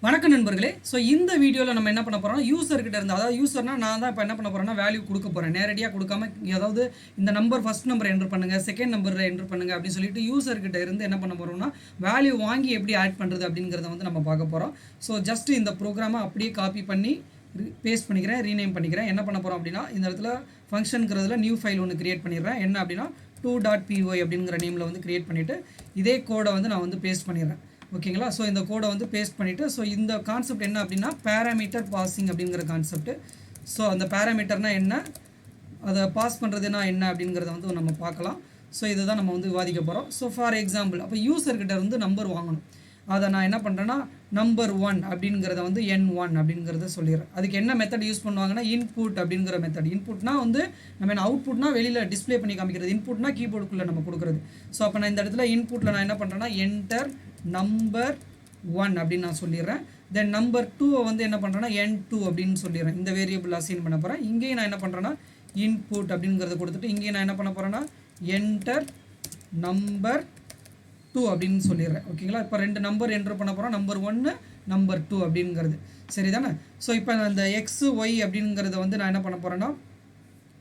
வணக்கம் நண்பர்களே. ஸோ இந்த வீடியோவில் நம்ம என்ன பண்ண போகிறோம்னா யூசர்கிட்ட இருந்து, அதாவது யூசர்னா நான் தான் இப்போ என்ன பண்ண போகிறேன்னா வேல்யூ கொடுக்க போகிறேன். நேரடியாக கொடுக்காம, அதாவது இந்த நம்பர் ஃபஸ்ட் நம்பர் என்ட்ரு பண்ணுங்கள், செகண்ட் நம்பர் என்ட்ரு பண்ணுங்கள் அப்படின்னு சொல்லிட்டு யூசர்கிட்ட இருந்து என்ன பண்ண போகிறோம்னா வேல்யூ வாங்கி எப்படி ஆட் பண்ணுறது அப்படிங்கிறத வந்து நம்ம பார்க்க போகிறோம். ஸோ ஜஸ்ட் இந்த ப்ரோக்ராமை அப்படியே காப்பி பண்ணி பேஸ்ட் பண்ணிக்கிறேன், ரீநேம் பண்ணிக்கிறேன். என்ன பண்ண போகிறோம் அப்படின்னா இந்த இடத்துல ஃபங்க்ஷனுங்கிறதுல நியூ ஃபைல் ஒன்று கிரியேட் பண்ணிடுறேன். என்ன அப்படின்னா 2.py அப்படிங்கிற நேமில் வந்து கிரியேட் பண்ணிவிட்டு இதே கோடை வந்து நான் வந்து பேஸ்ட் பண்ணிடுறேன். ஓகேங்களா. ஸோ இந்த கோடை வந்து பேஸ்ட் பண்ணிவிட்டு, ஸோ இந்த கான்செப்ட் என்ன அப்படின்னா பேராமீட்டர் பாசிங் அப்படிங்கிற கான்செப்ட். ஸோ அந்த பேராமீட்டர்னால் என்ன, அதை பாஸ் பண்ணுறதுனா என்ன அப்படிங்கிறத வந்து நம்ம பார்க்கலாம். ஸோ இதை தான் நம்ம வந்து விவாதிக்க போகிறோம். ஸோ ஃபார் எக்ஸாம்பிள், அப்போ யூசர்கிட்ட வந்து நம்பர் வாங்கணும். அதை நான் என்ன பண்ணுறேன்னா நம்பர் 1 அப்படிங்கிறத வந்து N1 அப்படிங்கிறத சொல்லிடுறேன். அதுக்கு என்ன மெத்தட் யூஸ் பண்ணுவாங்கன்னா இன்புட் அப்படிங்கிற மெத்தட். இன்புட்னா வந்து நம்ம என்ன அவுட்புட்னா வெளியில் டிஸ்பிளே பண்ணி காமிக்கிறது, இன்புட்னா கீபோர்டுக்குள்ளே நம்ம கொடுக்குறது. ஸோ அப்போ நான் இந்த இடத்துல இன்புட்டில் நான் என்ன பண்ணுறேன்னா என்டர் நம்பர் 1 அப்படின்னு நான் சொல்லிடுறேன். தென் நம்பர் 2 வந்து என்ன பண்ணுறேன்னா N2 அப்படின்னு சொல்லிடுறேன். இந்த வேரியபிள் அசைன் பண்ண போகிறேன். இங்கேயும் நான் என்ன பண்ணுறேன்னா இன்புட் அப்படிங்கிறத கொடுத்துட்டு இங்கேயும் நான் என்ன பண்ண போகிறேன்னா என்டர் நம்பர் 2 அப்படின்னு சொல்லிடுறேன். ஓகேங்களா. இப்போ ரெண்டு நம்பர் என்ட்ரு பண்ண போகிறோம், நம்பர் 1 நம்பர் 2 அப்படிங்கிறது. சரி தானே. ஸோ இப்போ அந்த எக்ஸ் ஒய் அப்படிங்கிறத வந்து நான் என்ன பண்ண போகிறேன்னா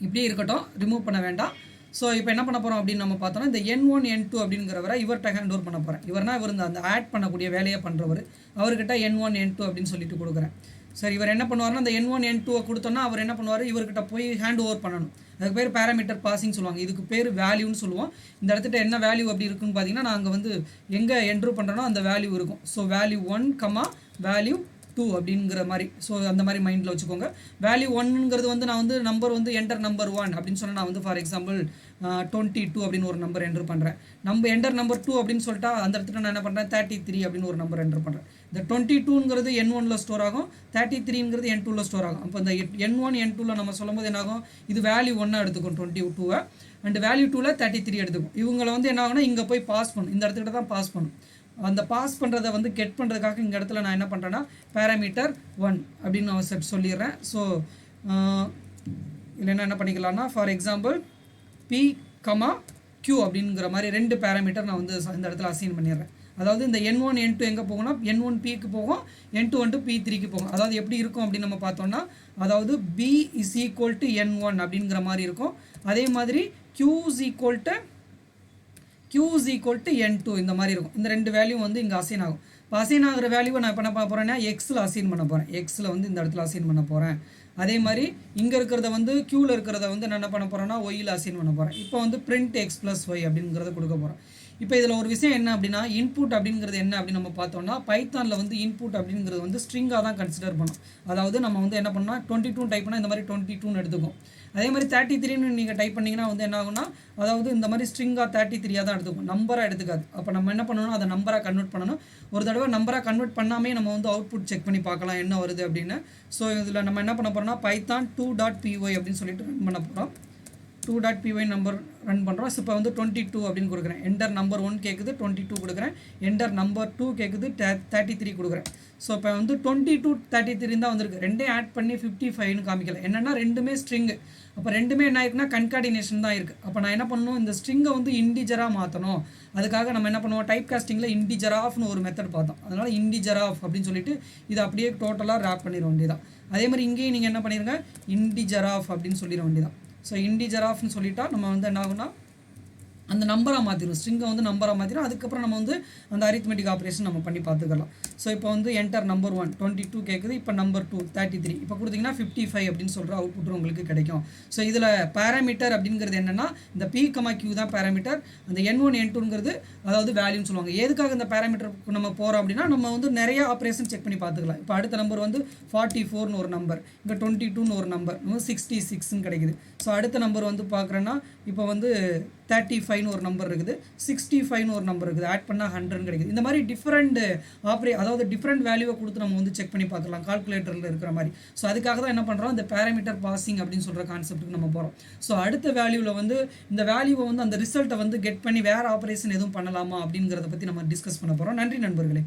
இப்படியே இருக்கட்டும், ரிமூவ் பண்ண வேண்டாம். ஸோ இப்போ என்ன பண்ண போகிறோம் அப்படின்னு நம்ம பார்த்தோன்னா இந்த N1 N2 அப்படிங்கிறவரை இவர்கிட்ட ஹேண்ட் ஓவர் பண்ண போகிறேன். இவர்னா இவர் அந்த ஆட் பண்ணக்கூடிய வேலையை பண்ணுறவர். அவர்கிட்ட N1 N2 அப்படின்னு சொல்லிட்டு கொடுக்குறேன். சரி, இவர் என்ன பண்ணுவார்னா அந்த N1 N2 கொடுத்தோன்னா அவர் என்ன பண்ணுவார், இவர்கிட்ட போய் ஹேண்ட் ஓவர் பண்ணணும். அதுக்கு பேர் பேராமீட்டர் பாசிங் சொல்லுவாங்க. இதுக்கு பேர் வேல்யூன்னு சொல்லுவோம். இந்த இடத்துல என்ன வேல்யூ அப்படி இருக்குன்னு பார்த்தீங்கன்னா நான் அங்கே வந்து எங்கே என்ட்ரு பண்ணுறனோ அந்த வேல்யூ இருக்கும். ஸோ வேல்யூ 1, வேல்யூ 2 அப்படிங்கிற மாதிரி. ஸோ அந்த மாதிரி மைண்டில் வச்சுக்கோங்க. வேல்யூ 1ங்கிறது வந்து நான் வந்து நம்பர் வந்து என்டர் நம்பர் 1 அப்படின்னு சொன்னால் நான் வந்து ஃபார் எக்ஸாம்பிள் 22 அப்படின்னு ஒரு நம்பர் என்ட்ரு பண்ணுறேன். நம்ம என்டர் நம்பர் 2 அப்படின்னு சொல்லிட்டா அந்த இடத்துல நான் என்ன பண்ணுறேன் 33 அப்படின்னு ஒரு நம்பர் என்ட்ரு பண்ணுறேன். இந்த 22ங்கிறது N1ல் ஸ்டோர் ஆகும், 33ங்கிறது N2ல் ஸ்டோர் ஆகும். அப்போ இந்த N1 N2ல் நம்ம சொல்லும் போது என்ன ஆகும், இது வேல்யூ 1 எடுத்துக்கும் 22 அண்ட் வேல்யூ 2ல் 33 எடுத்துக்கும். இவங்களை வந்து என்ன ஆகுனா இங்கே போய் பாஸ் பண்ணும், இந்த இடத்துக்கிட்ட தான் பாஸ் பண்ணும். அந்த பாஸ் பண்ணுறதை வந்து கெட் பண்ணுறதுக்காக இந்த இடத்துல நான் என்ன பண்ணுறேன்னா பேராமீட்டர் 1 அப்படின்னு நான் சொல்லிடுறேன். ஸோ இல்லைன்னா என்ன பண்ணிக்கலாம்னா ஃபார் எக்ஸாம்பிள் P, Q அப்படிங்கிற மாதிரி ரெண்டு பேராமீட்டர் நான் வந்து இந்த இடத்துல அசைன் பண்ணிடுறேன். அதாவது இந்த N1 N2 எங்கே போகும்னா N1 Pக்கு போகும், N2 வந்து P3க்கு போகும். அதாவது எப்படி இருக்கும் அப்படின்னு நம்ம பார்த்தோம்னா அதாவது B is equal to N1 அப்படிங்கிற மாதிரி இருக்கும். அதே மாதிரி Q is equal to N2 இந்த மாதிரி இருக்கும். இந்த ரெண்டு வேல்யூ வந்து இங்கே அசைன் ஆகும். இப்போ அசைன் ஆகிற வேல்யூவை நான் பண்ண போகிறேன்னா எக்ஸில் அசைன் பண்ண போகிறேன். எக்ஸில் வந்து இந்த இடத்துல அசைன் பண்ண போகிறேன். அதே மாதிரி இங்கே இருக்கிறத வந்து க்யூவில் இருக்கிறத வந்து நான் என்ன பண்ண போகிறேன்னா ஒய்யில் அசைன் பண்ண போகிறேன். இப்போ வந்து பிரிண்ட் எக்ஸ் ப்ளஸ் ஒய் அப்படிங்கிறத கொடுக்க போகிறேன். இப்போ இதில் ஒரு விஷயம் என்ன அப்படின்னா இன்புட் அப்படிங்கிறது என்ன அப்படின்னு நம்ம பார்த்தோம்னா பைத்தானில் வந்து இன்புட் அப்படிங்கிறது வந்து ஸ்ட்ரிங்காக தான் கன்சிடர் பண்ணோம். அதாவது நம்ம வந்து என்ன பண்ணால் 22 டைப் பண்ணால் இந்த மாதிரி 22 எடுத்துக்கும். அதே மாதிரி 33ன்னு நீங்கள் டைப் பண்ணிங்கன்னா வந்து என்ன ஆகும்னா அதாவது இந்த மாதிரி ஸ்ட்ரிங்காக 33 தான் எடுத்துக்கும், நம்பராக எடுத்துக்காது. அப்போ நம்ம என்ன பண்ணணும், அதை நம்பராக கன்வெர்ட் பண்ணணும். ஒரு தடவை நம்பராக கன்வெர்ட் பண்ணாமே நம்ம வந்து அவுட்புட் செக் பண்ணி பார்க்கலாம் என்ன வருது அப்படின்னு. ஸோ இதில் நம்ம என்ன பண்ண போகிறோம்னா பைத்தான் 2.py அப்படின்னு சொல்லிட்டு ரன் பண்ண போகிறோம். 2.py நம்பர் ரன் பண்ணுறோம். இப்போ வந்து 22 அப்படின்னு கொடுக்குறேன். என்டர் நம்பர் 1 கேட்குது, 22 கொடுக்குறேன். என்டர் நம்பர் 2 கேட்குது, 33 கொடுக்குறேன். ஸோ இப்போ வந்து 22 33 தான் வந்திருக்கு. ரெண்டே ஆட் பண்ணி 55ன்னு காமிக்கல. என்னென்னா ரெண்டுமே ஸ்ட்ரிங்கு. அப்போ ரெண்டுமே என்ன ஆயிருக்குன்னா கன்கார்டினேஷன் தான் இருக்குது. அப்போ நான் என்ன பண்ணணும், இந்த ஸ்ட்ரிங்கை வந்து இண்டிஜராக மாற்றணும். அதுக்காக நம்ம என்ன பண்ணுவோம், டைப் காஸ்டிங்கில் இண்டிஜர் ஆஃப்னு ஒரு மெத்தட் பார்த்தோம். அதனால் இண்டிஜர் ஆஃப் அப்படின்னு சொல்லிட்டு இதை அப்படியே டோட்டலாக ரேப் பண்ணிட வேண்டியதான். அதே மாதிரி இங்கேயும் நீங்கள் என்ன பண்ணிடுங்க இண்டிஜர் ஆஃப் அப்படின்னு சொல்லிட வேண்டியதான். ஸோ இண்டிஜர் ஆஃப்னு சொல்லிட்டா நம்ம வந்து என்ன ஆகுனா அந்த நம்பராக மாற்றிடும், ஸ்ட்ரிங்கை வந்து நம்பராக மாற்றிடும். அதுக்கப்புறம் நம்ம வந்து அந்த அரித்மெட்டிக் ஆப்ரேஷன் நம்ம பண்ணி பார்த்துக்கலாம். ஸோ இப்போ வந்து என்டர் நம்பர் 1 22 கேட்குது, இப்போ நம்பர் 2 33, இப்போ கொடுத்தீங்கன்னா 55 அப்படின்னு சொல்கிற அவுட்புட் உங்களுக்கு கிடைக்கும். ஸோ இதில் பேராமீட்டர் அப்படிங்கிறது என்னென்னா இந்த P, Q தான் பேராமீட்டர். அந்த N1 N2ங்கிறது அதாவது வேல்யூன்னு சொல்லுவாங்க. எதுக்காக இந்த பேராமீட்டருக்கு நம்ம போகிறோம் அப்படின்னா நம்ம வந்து நிறைய ஆப்ரேஷன் செக் பண்ணி பார்த்துக்கலாம். இப்போ அடுத்த நம்பர் வந்து 44ன்னு ஒரு நம்பர், இங்கே 22ன்னு ஒரு நம்பர், 66ன்னு கிடைக்குது. ஸோ அடுத்த நம்பர் வந்து பார்க்குறேன்னா இப்போ வந்து 35ன்னு ஒரு நம்பர் இருக்குது, 65ன்னு ஒரு நம்பர் இருக்குது, ஆட் பண்ணால் 100 கிடைக்குது. இந்த மாதிரி டிஃப்ரெண்ட் அதாவது டிஃப்ரெண்ட் வேல்யூவை கொடுத்து நம்ம வந்து செக் பண்ணி பார்க்கலாம் கால்குலேட்டரில் இருக்கிற மாதிரி. ஸோ அதுக்காக தான் என்ன பண்ணுறோம், இந்த பேராமீட்டர் பாசிங் அப்படின்னு சொல்கிற கான்செப்ட்டுக்கு நம்ம போகிறோம். ஸோ அடுத்த வேல்யூவில் வந்து இந்த வேல்யூவை வந்து அந்த ரிசல்ட்டை வந்து கெட் பண்ணி வேறு ஆப்ரேஷன் எதுவும் பண்ணலாமா அப்படிங்கிறத பற்றி நம்ம டிஸ்கஸ் பண்ண போகிறோம். நன்றி நண்பர்களே.